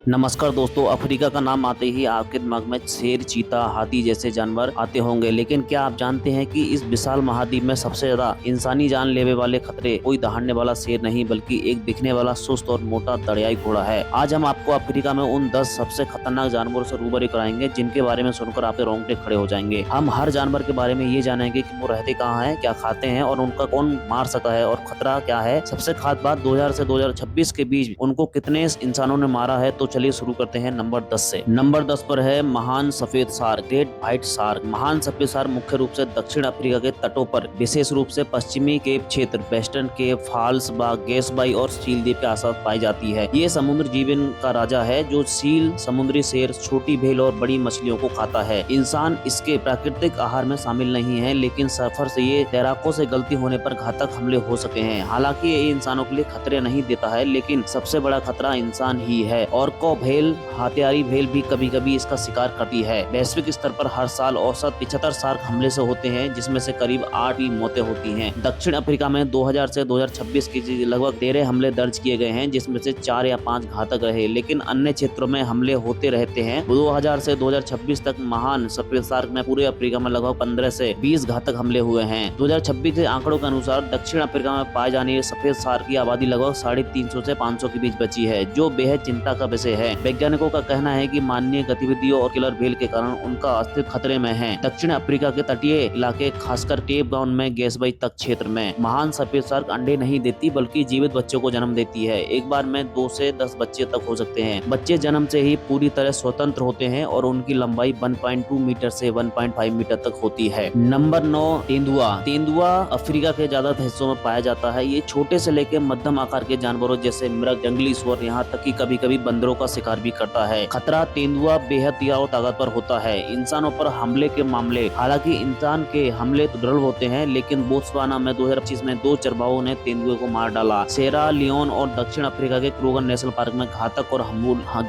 नमस्कार दोस्तों, अफ्रीका का नाम आते ही आपके दिमाग में शेर, चीता, हाथी जैसे जानवर आते होंगे। लेकिन क्या आप जानते हैं कि इस विशाल महाद्वीप में सबसे ज्यादा इंसानी जान लेने वाले खतरे कोई दहाड़ने वाला शेर नहीं बल्कि एक दिखने वाला सुस्त और मोटा दरियाई घोड़ा है। आज हम आपको अफ्रीका में उन 10 सबसे खतरनाक जानवरों से रूबरू कराएंगे जिनके बारे में सुनकर आपके रोंगटे खड़े हो जाएंगे। हम हर जानवर के बारे में ये जानेंगे कि वो रहते कहाँ हैं, क्या खाते हैं और उनका कौन मार सकता है और खतरा क्या है। सबसे खास बात 2000 से 2026 के बीच उनको कितने इंसानों ने मारा है। तो चलिए शुरू करते हैं नंबर 10 से। नंबर 10 पर है महान सफेद शार्क, ग्रेट व्हाइट शार्क। महान सफेद शार्क मुख्य रूप से दक्षिण अफ्रीका के तटों पर, विशेष रूप से पश्चिमी केप क्षेत्र, Western Cape, False Bay, Gansbaai और सील द्वीप के आसपास पाई जाती है। ये समुद्र जीवन का राजा है जो सील, समुद्री शेर, छोटी भेल और बड़ी मछलियों को खाता है। इंसान इसके प्राकृतिक आहार में शामिल नहीं है, लेकिन सफर से ये तैराकों से गलती होने पर घातक हमले हो सके हैं। हालांकि ये इंसानों के लिए खतरे नहीं देता है, लेकिन सबसे बड़ा खतरा इंसान ही है। और को भेल, हथियारी भेल भी कभी कभी इसका शिकार करती है। वैश्विक स्तर पर हर साल औसत 75 शार्क हमले से होते हैं, जिसमें से करीब 8 की मौतें होती हैं। दक्षिण अफ्रीका में 2000 से 2026 की लगभग 13 हमले दर्ज किए गए हैं, जिसमें से 4 या 5 घातक रहे, लेकिन अन्य क्षेत्रों में हमले होते रहते हैं। 2000 से 2026 तक महान सफेद शार्क में पूरे अफ्रीका में लगभग 15 से 20 घातक हमले हुए हैं। 2026 के आंकड़ों के अनुसार दक्षिण अफ्रीका में पाए जाने वाले सफेद शार्क की आबादी लगभग 350 से 500 के बीच बची है, जो बेहद चिंता का विषय है। वैज्ञानिकों का कहना है कि मानवीय गतिविधियों और किलर व्हेल के कारण उनका अस्तित्व खतरे में है। दक्षिण अफ्रीका के तटीय इलाके, खासकर केप टाउन में गेसबाई तक क्षेत्र में महान सफेद शार्क अंडे नहीं देती बल्कि जीवित बच्चों को जन्म देती है। एक बार में 2 से 10 बच्चे तक हो सकते हैं। बच्चे जन्म से ही पूरी तरह स्वतंत्र होते हैं और उनकी लंबाई 1.2 मीटर से 1.5 मीटर तक होती है। नंबर 9, तेंदुआ। तेंदुआ अफ्रीका के ज्यादातर हिस्सों में पाया जाता है। ये छोटे से लेकर मध्यम आकार के जानवरों जैसे मृग, जंगली सुअर, यहाँ तक कि कभी कभी बंदरों का शिकार भी करता है। खतरा, तेंदुआ बेहद तेज और ताकतवर होता है। इंसानों पर हमले के मामले, हालांकि इंसान के हमले तो दुर्लभ होते हैं, लेकिन बोत्सवाना में 2025 में 2 चरवाहों ने तेंदुए को मार डाला। सेरा लियोन और दक्षिण अफ्रीका के क्रूगर नेशनल पार्क में घातक और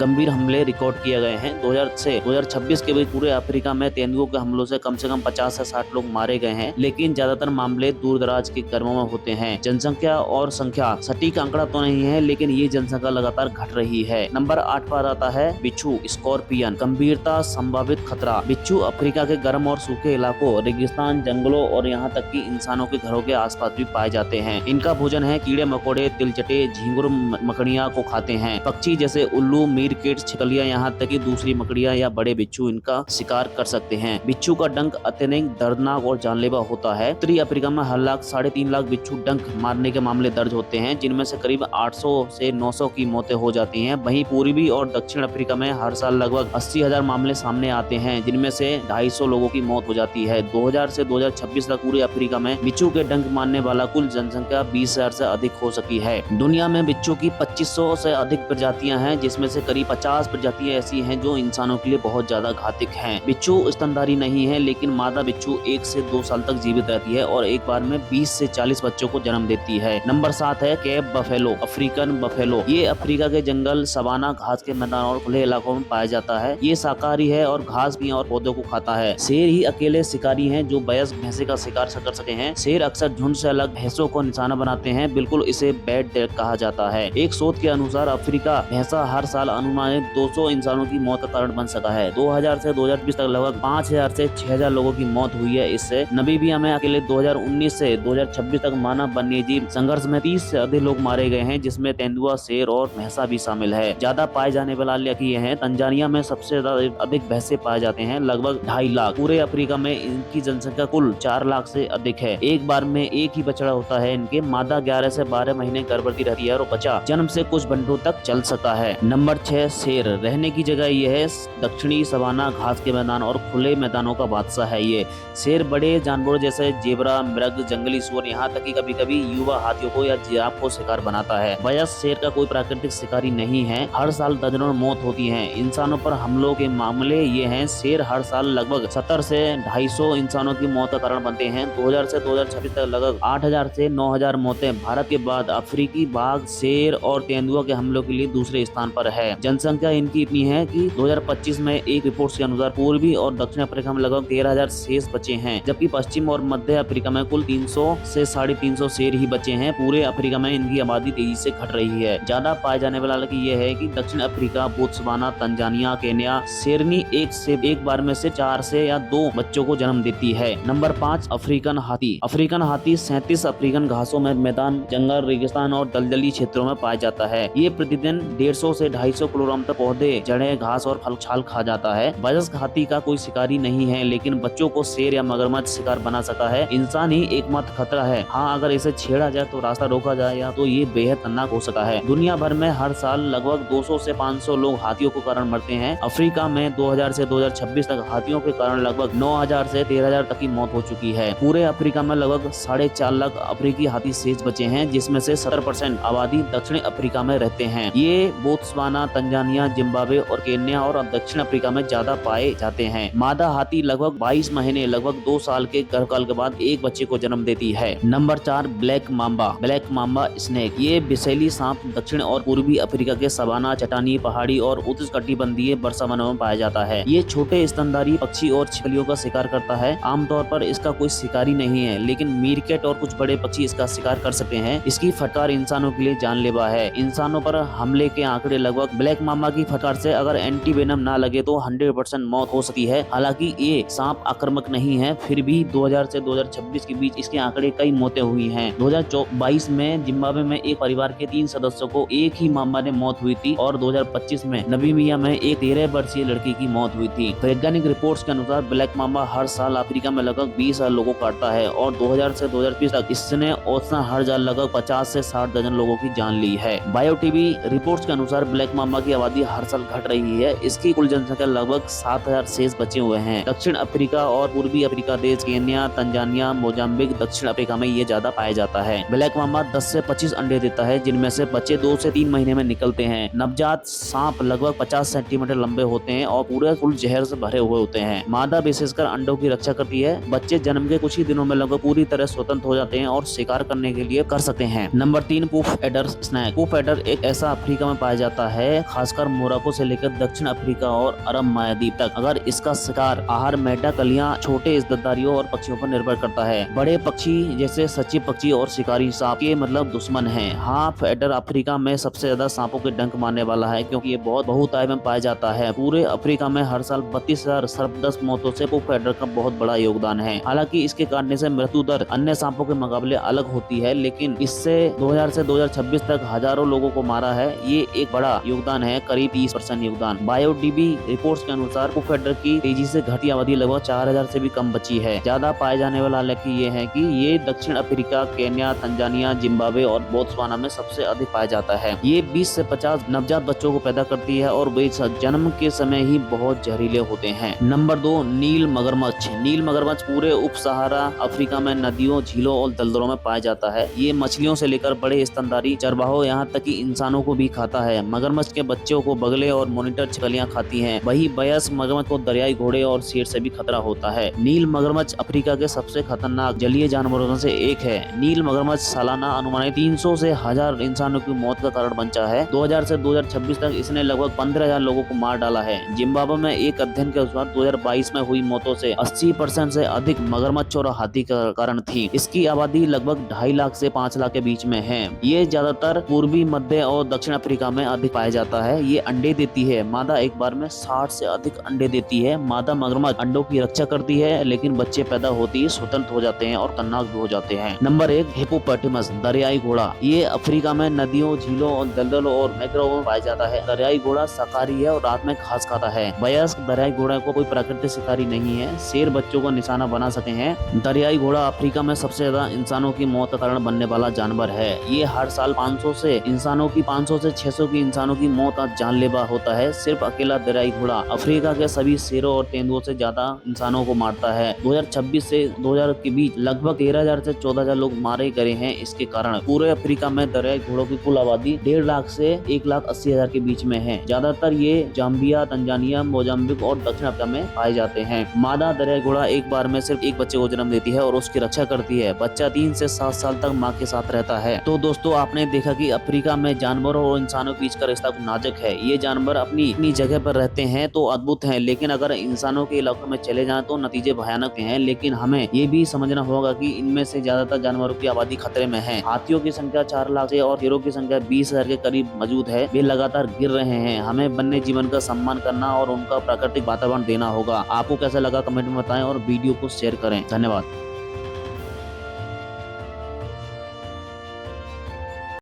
गंभीर हमले रिकॉर्ड किए गए हैं। 2000 से 2026 के बीच पूरे अफ्रीका में तेंदुओं के हमलों से कम 50 से 60 लोग मारे गए हैं, लेकिन ज्यादातर मामले दूर दराज के ग्रामों में होते हैं। जनसंख्या और संख्या सटीक आंकड़ा तो नहीं है, लेकिन ये जनसंख्या लगातार घट रही है। नंबर 8 पर आता है बिच्छू, स्कॉर्पियन। गंभीरता, संभावित खतरा। बिच्छू अफ्रीका के गर्म और सूखे इलाकों, रेगिस्तान, जंगलों और यहाँ तक कि इंसानों के घरों के आसपास भी पाए जाते हैं। इनका भोजन है कीड़े मकोड़े, तिलचटे, झींगुर, मकड़ियाँ को खाते हैं। पक्षी जैसे उल्लू, मीरकिट, छिपकलियाँ, यहाँ तक कि दूसरी मकड़ियाँ या बड़े बिच्छू इनका शिकार कर सकते हैं। बिच्छू का डंक अत्यधिक दर्दनाक और जानलेवा होता है। उत्तरी अफ्रीका में हर लाख 3.5 लाख बिच्छू डंक मारने के मामले दर्ज होते हैं, जिनमें से करीब 800 से 900 की मौतें हो जाती हैं। वहीं पूर्वी और दक्षिण अफ्रीका में हर साल लगभग 80,000 मामले सामने आते हैं, जिनमें से 250 लोगों की मौत हो जाती है। 2000 से 2026 तक पूरे अफ्रीका में बिच्छू के डंक मारने वाला कुल जनसंख्या 20,000 से अधिक हो सकी है। दुनिया में बिच्छू की 2500 से अधिक प्रजातियां हैं, जिसमें से करीब 50 प्रजातियां ऐसी हैं जो इंसानों के लिए बहुत ज्यादा घातक हैं। बिच्छू स्तनधारी नहीं है, लेकिन मादा बिच्छू 1 से 2 साल तक जीवित रहती है और एक बार में 20 से 40 बच्चों को जन्म देती है। नंबर 7 है केप बफेलो, अफ्रीकन बफेलो। ये अफ्रीका के जंगल, सवाना, घास के मैदान और खुले इलाकों में पाया जाता है। ये शाकाहारी है और घास भी और पौधों को खाता है। शेर ही अकेले शिकारी हैं जो वयस्क भैंसे का शिकार कर सके हैं। शेर अक्सर झुंड से अलग भैंसों को निशाना बनाते हैं, बिल्कुल इसे बैड डेथ कहा जाता है। एक शोध के अनुसार अफ्रीका भैंसा हर साल अनुमानित 200 इंसानों की मौत का कारण बन सका है। 2000 से 2020 तक लगभग 5000 से 6000 लोगों की मौत हुई है इससे। नामीबिया में अकेले 2019 से 2026 तक मानव वन्यजीव संघर्ष में 30 से अधिक लोग मारे गए हैं, जिसमें तेंदुआ, शेर और भैंसा भी शामिल है। ज्यादा पाए जाने वाला ये है तंजानिया में सबसे अधिक भैंसे पाए जाते हैं, लगभग 2.5 लाख। पूरे अफ्रीका में इनकी जनसंख्या कुल 4 लाख से अधिक है। एक बार में एक ही बछड़ा होता है इनके। मादा 11 से 12 महीने गर्भवती रहती है और बच्चा जन्म से कुछ घंटों तक चल सकता है। नंबर 6, शेर। रहने की जगह ये है दक्षिणी सवाना, घास के मैदान और खुले मैदानों का बादशाह है ये। शेर बड़े जानवरों जैसे जेबरा, मृग, जंगली सुअर, यहाँ तक कि कभी कभी युवा हाथियों को या जिराफ को शिकार बनाता है। वयस्क शेर का कोई प्राकृतिक शिकारी नहीं है। हर साल दर्जनों मौत होती है। इंसानों पर हमलों के मामले ये हैं। शेर हर साल लगभग 70 से 250 इंसानों की मौत का कारण बनते हैं। 2000 से 2026 तक लगभग 8000 से 9000 मौतें। भारत के बाद अफ्रीकी बाघ, शेर और तेंदुआ के हमलों के लिए दूसरे स्थान पर है। जनसंख्या इनकी इतनी है कि 2025 में एक रिपोर्ट के अनुसार पूर्वी और दक्षिण अफ्रीका में लगभग 13,000 शेष बचे हैं, जबकि पश्चिम और मध्य अफ्रीका में कुल 300 से 350 शेर ही बचे हैं। पूरे अफ्रीका में इनकी आबादी तेजी से घट रही है। ज्यादा पाए जाने वाला ये है कि दक्षिण अफ्रीका, बोत्सवाना, तंजानिया, केन्या शेरनी एक बार में से 4 से या 2 बच्चों को जन्म देती है। नंबर 5 अफ्रीकन हाथी। अफ्रीकन हाथी 37 अफ्रीकन घासों में मैदान, जंगल, रेगिस्तान और दलदली क्षेत्रों में पाया जाता है। ये प्रतिदिन 150 से 250 किलोग्राम तक पौधे, जड़ें, घास और फल छाल खा जाता है। वयस्क हाथी का कोई शिकारी नहीं है, लेकिन बच्चों को शेर या मगरमच्छ शिकार बना सकता है। इंसान ही एकमात्र खतरा है। हाँ, अगर इसे छेड़ा जाए तो रास्ता रोका जाए या तो ये बेहद खतरनाक हो सकता है। दुनिया भर में हर साल लगभग 200 से 500 लोग हाथियों के कारण मरते हैं। अफ्रीका में 2000 से 2026 तक हाथियों के कारण लगभग 9000 से 13000 तक की मौत हो चुकी है। पूरे अफ्रीका में लगभग 4.5 लाख अफ्रीकी हाथी शेष बचे हैं, जिसमें से 70% आबादी दक्षिण अफ्रीका में रहते हैं। ये बोत्सवाना, तंजानिया, जिम्बाब्वे और केन्या और दक्षिण अफ्रीका में ज्यादा पाए जाते हैं। मादा हाथी लगभग 22 महीने लगभग 2 साल के गर्भकाल के बाद एक बच्चे को जन्म देती है। Number 4 black Mamba. Black Mamba snake. ये विषैली सांप दक्षिण और पूर्वी अफ्रीका के सवाना, चट्टानी, पहाड़ी और उष्णकटिबंधीय वर्षा वनों में पाया जाता है। ये छोटे स्तनधारी पक्षी और छिपकलियों का शिकार करता है। आमतौर पर इसका कोई शिकारी नहीं है, लेकिन मीरकेट और कुछ बड़े पक्षी इसका शिकार कर सकते हैं। इसकी फटकार इंसानों के लिए जानलेवा है। इंसानों पर हमले के आंकड़े लगभग ब्लैक मांबा की फटकार से अगर एंटीवेनम ना लगे तो 100% मौत हो सकती है। हालांकि ये सांप आक्रामक नहीं है, फिर भी 2000 से 2026 के बीच इसके आंकड़े कई मौतें हुई हैं। 2022 में जिम्बाब्वे में एक परिवार के 3 सदस्यों को एक ही मामले में मौत हुई थी और 2025 में नामीबिया में एक 13 वर्षीय लड़की की मौत हुई थी। वैज्ञानिक रिपोर्ट्स के अनुसार ब्लैक मांबा हर साल अफ्रीका में लगभग 20,000 लोगों को काटता है और 2000 से 2020 तक इसने औसतन हर साल लगभग 50 से 60 दर्जन लोगों की जान ली है। बायो टीवी रिपोर्ट्स के अनुसार ब्लैक मांबा की आबादी हर साल घट रही है। इसकी कुल जनसंख्या लगभग 7000 शेष बचे हुए हैं। दक्षिण अफ्रीका और पूर्वी अफ्रीका देश, केन्या, तंजानिया, मोजाम्बिक, दक्षिण अफ्रीका में ये ज्यादा पाया जाता है। ब्लैक मांबा 10 से 25 अंडे देता है, जिनमें से बच्चे 2 से 3 महीने में निकलते हैं। नवजात सांप लगभग 50 सेंटीमीटर लंबे होते हैं और पूरे फुल जहर से भरे हुए होते हैं। मादा विशेषकर अंडों की रक्षा करती है। बच्चे जन्म के कुछ ही दिनों में लगभग पूरी तरह स्वतंत्र हो जाते हैं और शिकार करने के लिए कर सकते हैं। Number 3 puff adder snake. Puff adder एक ऐसा अफ्रीका में पाया जाता है, खासकर मोरक्को से लेकर दक्षिण अफ्रीका और अरब महाद्वीप तक। अगर इसका शिकार आहार मेटा कलियां, छोटे स्तनधारियों और पक्षियों पर निर्भर करता है। बड़े पक्षी जैसे सचिव पक्षी और शिकारी सांप के मतलब दुश्मन हैं। हाफ एडर अफ्रीका में सबसे ज्यादा सांपों के डंक मारने वाला है, क्योंकि ये बहुत बहुतायत में पाया जाता है। पूरे अफ्रीका में हर साल 32,000 सिर्फ 10 मौतों से पूफ एडर का बहुत बड़ा योगदान है। हालांकि इसके काटने से मृत्यु दर अन्य सांपों के मुकाबले अलग होती है, लेकिन इससे 2000 से 2026 तक हजारों लोगों को मारा है। ये एक बड़ा योगदान है, करीब 30% योगदान। बायोडीबी रिपोर्ट्स के अनुसार पूफ एडर की तेजी से घटती आबादी लगभग 4000 से भी कम बची है। ज्यादा पाए जाने वाला हालांकि ये है कि ये दक्षिण अफ्रीका, केन्या, तंजानिया, जिम्बाब्वे और बोत्सवाना में सबसे अधिक पाया जाता है। ये 20 से 50 नवजात बच्चों को पैदा करती है और वे जन्म के समय ही बहुत जहरीले होते हैं। नंबर 2 नील मगरमच्छ। नील मगरमच्छ पूरे उप सहारा अफ्रीका में नदियों, झीलों और दलदलों में पाया जाता है। ये मछलियों से लेकर बड़े स्तनधारी चरवाहों, यहाँ तक कि इंसानों को भी खाता है। मगरमच्छ के बच्चों को बगले और मॉनिटर छिपकलियां खाती हैं। वही वयस्क मगरमच्छ को दरियाई घोड़े और शेर से भी खतरा होता है। नील मगरमच्छ अफ्रीका के सबसे खतरनाक जलीय जानवरों में से एक है। नील मगरमच्छ सालाना अनुमानित 300 से 1000 इंसानों की मौत का कारण बनता है। 2000 से 2026 तक इसने लगभग 15000 लोगों को मार डाला है। जिम्बाब्वे में एक अध्ययन के अनुसार 2022 में हुई मौतों से 80% से अधिक मगरमच्छ और हाथी का कारण थी। इसकी आबादी लगभग 2.5 लाख से 5 लाख के बीच में है। ये ज्यादातर पूर्वी, मध्य और दक्षिण अफ्रीका में अधिक पाया जाता है। ये अंडे देती है। मादा एक बार में 60 से अधिक अंडे देती है। मादा मगरमच्छ अंडों की रक्षा करती है, लेकिन बच्चे पैदा होते ही स्वतंत्र हो जाते हैं और खतरनाक भी हो जाते हैं। नंबर 1 हिप्पोपोटेमस, दरियाई घोड़ा। ये अफ्रीका में नदियों, झीलों और दलदलों और मैंग्रोव में पाया जाता है। दरियाई घोड़ा शाकाहारी है और रात में घास खाता है। वयस्क दरियाई घोड़ा को कोई प्राकृतिक शिकारी नहीं है। शेर बच्चों को निशाना बना सके हैं। दरियाई घोड़ा अफ्रीका में सबसे ज्यादा इंसानों की मौत का कारण बनने वाला जानवर है। ये हर साल 500 से 600 की इंसानों की मौत जानलेवा होता है। सिर्फ अकेला दरियाई घोड़ा अफ्रीका के सभी शेरों और तेंदुओं से ज्यादा इंसानों को मारता है। 2026 से 2000 के बीच लगभग 13,000 से 14,000 लोग मारे गए हैं। इसके कारण पूरे अफ्रीका में दरियाई घोड़ों की कुल आबादी 1.5 लाख से 1,80,000 के बीच में है। ज्यादातर ये जाम्बिया, तंजानिया, मोजाम्बिक और दक्षिण अफ्रीका में पाए जाते हैं। मादा दरियाई घोड़ा एक बार में सिर्फ एक बच्चे को जन्म देती है और उसकी रक्षा करती है। बच्चा 3 से 7 साल तक माँ के साथ रहता है। तो दोस्तों, आपने देखा कि अफ्रीका में जानवरों और इंसानों के बीच का रिश्ता नाजुक है। ये जानवर अपनी जगह पर रहते हैं तो अद्भुत हैं, लेकिन अगर इंसानों के इलाकों में चले जाएं तो नतीजे भयानक हैं। लेकिन हमें ये भी समझना होगा कि इनमें से ज्यादातर जानवरों की आबादी खतरे में है। हाथियों की संख्या 4 लाख से और शेरों की संख्या 20,000 के करीब मौजूद है। वे लगातार गिर रहे हैं। हमें वन्य जीवन का सम्मान करना और उनका प्राकृतिक वातावरण देना होगा। आपको कैसा लगा कमेंट में बताएं और वीडियो को शेयर करें। धन्यवाद।